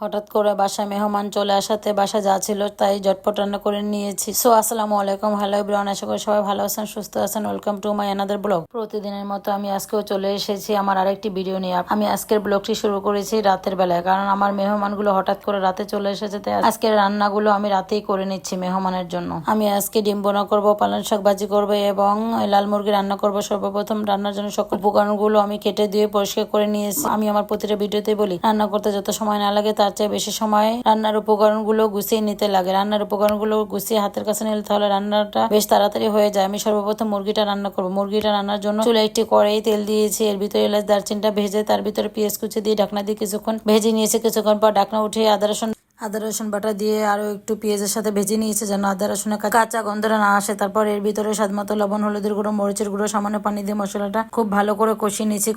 হঠাৎ করে বাসায় মেহমান চলে আসাতে বাসা যা ছিল তাই ঝটপট রান্না করে নিয়েছি। সো আসসালামু আলাইকুম, হ্যালো এভরিওয়ান, আশা করি সবাই ভালো আছেন, সুস্থ আছেন। Welcome to my another blog. প্রতিদিনের মতো আমি আজকেও চলে এসেছি আমার আরেকটি ভিডিও নিয়ে। আমি আজকের ব্লগটি শুরু করেছি রাতের বেলায়, কারণ আমার মেহমানগুলো হঠাৎ করে রাতে চলে এসেছে, তাই আজকের রান্নাগুলো আমি রাতেই করে নিচ্ছি মেহমানের জন্য। আমি আজকে ডিম বোনা করবো, পালং শাক ভাজি করবো এবং লাল মুরগি রান্না করবো। সর্বপ্রথম রান্নার জন্য সকল উপকরণগুলো আমি কেটে দিয়ে পরিষ্কার করে নিয়েছি। আমি আমার প্রতিটা ভিডিওতে বলি, রান্না করতে যত সময় না লাগে তার চেয়ে বেশি সময় রান্নার উপকরণগুলো গুছিয়ে নিতে লাগে। রান্নার উপকরণগুলো গুছিয়ে হাতের কাছে নিলে তাহলে রান্নাটা বেশ তাড়াতাড়ি হয়ে যায়। আমি সর্বপ্রথম মুরগিটা রান্না করবো। মুরগিটা রান্নার জন্য চুলায় একটি কড়াই তেল দিয়েছি, এর ভিতরে এলাচ দারচিনিটা ভেজে তার ভিতরে পেঁয়াজ কুচি দিয়ে ঢাকনা দিয়ে কিছুক্ষণ ভেজে নিয়েছি। কিছুক্ষণ পর ঢাকনা উঠিয়ে আদা রসুন বাটা দিয়ে আরো একটু পেঁয়াজের সাথে ভেজে নিয়েছে যেন আদা রসুনের কাঁচা গন্ধটা না আসে। তারপর এর ভিতরে স্বাদ মতো লবণ, হলুদের গুঁড়ো, মরিচের গুঁড়ো, সামান্য পানি দিয়ে মশলাটা খুব ভালো করে কষিয়ে নিয়েছি।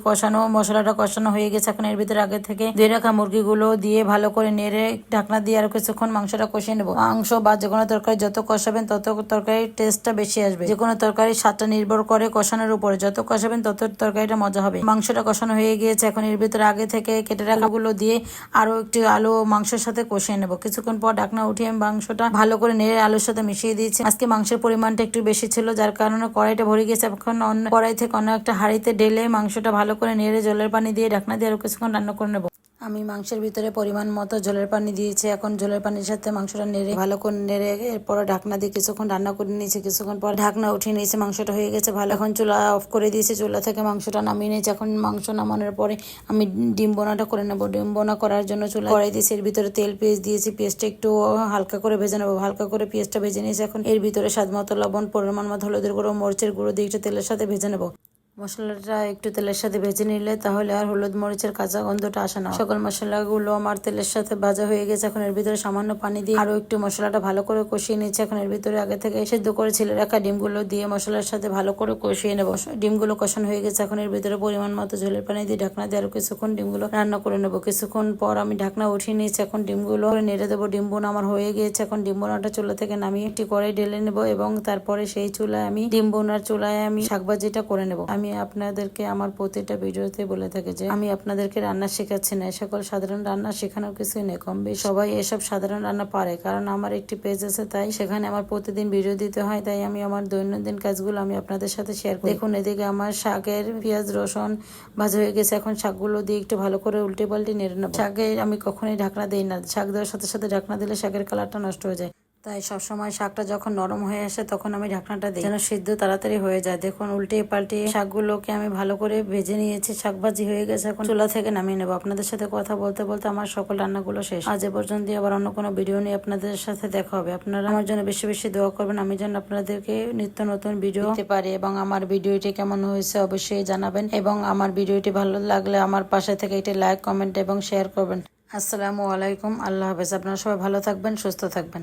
মশলাটা কষানো হয়ে গেছে। এখন এর ভিতরে আগে থেকে ধুয়ে রাখা মুরগিগুলো দিয়ে ভালো করে নেড়ে ঢাকনা দিয়ে আরো কিছুক্ষণ মাংসটা কষিয়ে নেবো। মাংস বা যে কোনো তরকারি যত কষাবেন তত তরকারির টেস্টটা বেশি আসবে। যে কোনো তরকারির স্বাদটা নির্ভর করে কষানোর উপরে, যত কষাবেন তত তরকারিটা মজা হবে। মাংসটা কষানো হয়ে গিয়েছে। এখন এর ভিতরে আগে থেকে কেটে রাখাগুলো দিয়ে আরো একটু আলু মাংসের সাথে কষিয়ে নেবো। কিছুক্ষণ পর ঢাকনা উঠিয়ে আমি মাংসটা ভালো করে নেড়ে আলুর সাথে মিশিয়ে দিয়েছি। আজকে মাংসের পরিমাণটা একটু বেশি ছিল, যার কারণে কড়াইটা ভরে গেছে। এখন অন্য কড়াই থেকে অন্য একটা হাঁড়িতে ঢেলে মাংসটা ভালো করে নেড়ে জলের পানি দিয়ে ঢাকনা দিয়ে আরো কিছুক্ষণ রান্না করে নেবো। আমি মাংসের ভিতরে পরিমাণ মতো জলের পানি দিয়েছি। এখন জলের পানির সাথে মাংসটা নেড়ে ভালো করে নেড়ে এরপর ঢাকনা দিয়ে কিছুক্ষণ রান্না করে নিয়েছি। কিছুক্ষণ পর ঢাকনা উঠিয়ে নিয়েছি, মাংসটা হয়ে গেছে ভালো। এখন চুলা অফ করে দিয়েছি, চুলা থেকে মাংসটা নামিয়ে নিয়েছি। এখন মাংস নামানোর পরে আমি ডিম বোনাটা করে নেবো। ডিম বোনা করার জন্য চুলা কড়াই দিয়েছি, এর ভিতরে তেল পেঁয়াজ দিয়েছি। পেঁয়াজটা একটু হালকা করে ভেজে নেবো। হালকা করে পেঁয়াজটা ভেজে নিয়েছি। এখন এর ভিতরে স্বাদ মতো লবণ, পরিমাণ মতো হলুদের গুঁড়ো, মরিচের গুঁড়ো দিয়ে একটু তেলের সাথে ভেজে নেবো। মশলাটা একটু তেলের সাথে ভেজে নিলে তাহলে আর হলুদ মরিচের কাঁচা গন্ধটা আসে না। সকল মশলাগুলো আমার তেলের সাথে ভাজা হয়ে গেছে। এখন এর ভিতরে সামান্য পানি দিয়ে আরো একটু মশলাটা ভালো করে কষিয়ে নিচ্ছে। এখন এর ভিতরে আগে থেকে সেদ্ধ করে ছিলে রাখা ডিমগুলো দিয়ে মশলার সাথে ভালো করে কষিয়ে নেবো। ডিমগুলো কষানো হয়ে গেছে। এখন এর ভিতরে পরিমাণ মতো ঝোলের পানি দিয়ে ঢাকনা দিয়ে আরো কিছুক্ষণ ডিমগুলো রান্না করে নেবো। কিছুক্ষণ পর আমি ঢাকনা উঠিয়ে নিয়েছি। এখন ডিমগুলো নেড়ে দেবো। ডিম বোনা আমার হয়ে গিয়েছে। এখন ডিম বোনাটা চুলা থেকে নামিয়ে একটি কড়াই ঢেলে নেবো এবং তারপরে সেই চুলায় আমি ডিম বোনার চুলায় আমি শাকভাজিটা করে নেবো। আমি আপনাদেরকে আমার প্রতিটা ভিডিওতে বলে থাকে যে আমি আপনাদেরকে রান্না শেখাচ্ছি না, সকল সাধারণ রান্না শেখানোর কিছুই নেই। কম বেশি সবাই এসব সাধারণ রান্না পারে, কারণ আমার একটি পেজ আছে, তাই সেখানে আমার প্রতিদিন ভিডিও দিতে হয়। তাই আমি আমার দৈনন্দিন কাজগুলো আমি আপনাদের সাথে শেয়ার করি। দেখুন এদিকে আমার শাকের পেঁয়াজ রসুন ভাজা হয়ে গেছে। এখন শাকগুলো দিয়ে একটু ভালো করে উল্টে পাল্টে নেড়ে নেবো। শাকে আমি কখনোই ঢাকনা দিই না। শাক দেওয়ার সাথে সাথে ঢাকনা দিলে শাকের কালারটা নষ্ট হয়ে যায়। তাই সবসময় শাকটা যখন নরম হয়ে আসে তখন আমি ঢাকনাটা দিই, যেন সিদ্ধ তাড়াতাড়ি হয়ে যায়। দেখুন উল্টে পাল্টে শাকগুলোকে আমি ভালো করে ভেজে নিয়েছি। শাক ভাজি হয়ে গেছে। এখন চুলা থেকে নামিয়ে নেবো। আপনাদের সাথে কথা বলতে বলতে আমার সকল রান্নাগুলো শেষ। আজ এ পর্যন্ত, আবার অন্য কোনো ভিডিও নিয়ে আপনাদের সাথে দেখা হবে। আপনারা আমার জন্য বেশি বেশি দোয়া করবেন, আমি যেন আপনাদেরকে নিত্য নতুন ভিডিও দিতে পারি। এবং আমার ভিডিওটি কেমন হয়েছে অবশ্যই জানাবেন, এবং আমার ভিডিওটি ভালো লাগলে আমার পাশে থেকে একটি লাইক, কমেন্ট এবং শেয়ার করবেন। আসসালামু আলাইকুম, আল্লাহ হাফেজ। আপনারা সবাই ভালো থাকবেন, সুস্থ থাকবেন।